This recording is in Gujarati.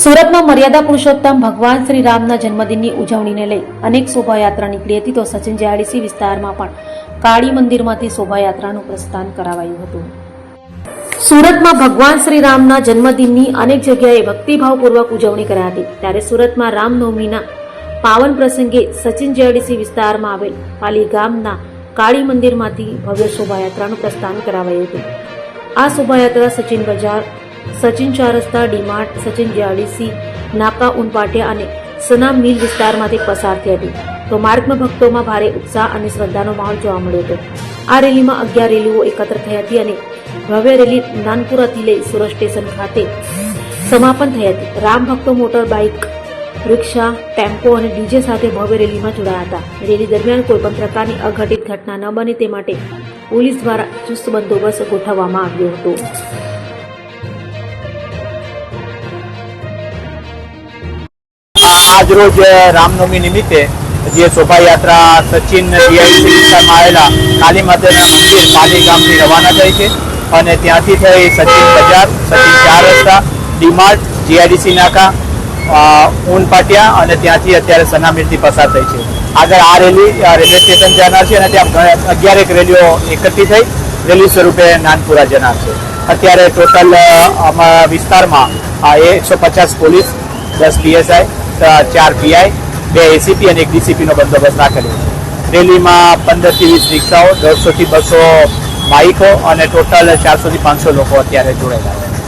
સુરતમાં મર્યાદા પુરુષોત્તમ ભગવાન શ્રી રામના જન્મદિનની ઉજવણીને લઈ અનેક શોભાયાત્રા નીકળી હતી તો સચિન જીઆઈડીસી વિસ્તારમાં પણ કાળી મંદિરમાંથી શોભાયાત્રાનું પ્રસ્થાન કરાવાયું હતું। સુરતમાં ભગવાન શ્રી રામના જન્મદિનની અનેક જગ્યાએ ભક્તિભાવપૂર્વક ઉજવણી કરાઈ હતી ત્યારે સુરતમાં રામનવમીના પાવન પ્રસંગે સચિન જીઆઈડીસી વિસ્તારમાં આવેલ પાલી ગામના કાળી મંદિરમાંથી ભવ્ય શોભાયાત્રાનું પ્રસ્થાન કરાવાયું હતું। આ શોભાયાત્રા સચિન બજાર, સચિન ચાર રસ્તા, ડીમાર્ટ, સચિન જીઆઈડીસી, નાકા ઉનપાટિયા અને સનામ મિલ વિસ્તારમાંથી પસાર થઈ હતી તો માર્ગમાં ભક્તોમાં ભારે ઉત્સાહ અને શ્રદ્ધાનો માહોલ જોવા મળ્યો હતો। આ રેલીમાં 11 રેલીઓ એકત્ર થઈ હતી અને ભવ્ય રેલી નાનપુરાથી લઈ સુરત સ્ટેશન ખાતે સમાપન થઈ હતી। રામ ભક્તો મોટર બાઇક, રિક્ષા, ટેમ્પો અને ડીજે સાથે ભવ્ય રેલીમાં જોડાયા હતા। રેલી દરમિયાન કોઈપણ પ્રકારની અઘટિત ઘટના ન બને તે માટે પોલીસ દ્વારા ચુસ્ત બંદોબસ્ત ગોઠવવામાં આવ્યો હતો। आज रोज रामनवमी निमित्ते जे शोभायात्रा सचिन जीआईडीसी विस्तारमां आवेला काली माताना मंदिर पाली गामथी रवाना थाय छे अने त्यांथी थई सचिन बजार, सचिन चार रस्ता, डीमार्ट, जीआईडीसी नाका, ऊनपाटिया अने त्यांथी अत्यारे सनामीरथी पसार थई छे। आगळ आ रेली रेलवे स्टेशन जनार छे अने त्यां 11 रेलीओ एकठी थई रेली स्वरूपे नानपुरा जनार छे। अत्यारे टोटल विस्तारमां 150 पोलीस, 10 पीएसआई, 4 पीआई, 2 एसीपी और 1 डीसीपी नो बंदोबस्त राखेलो छे। रेली में 15 થી 20 रिक्षाओ, 150 થી 200 बाइको और टोटल 400 થી 500 लोग अत्यारे जोड़ेला।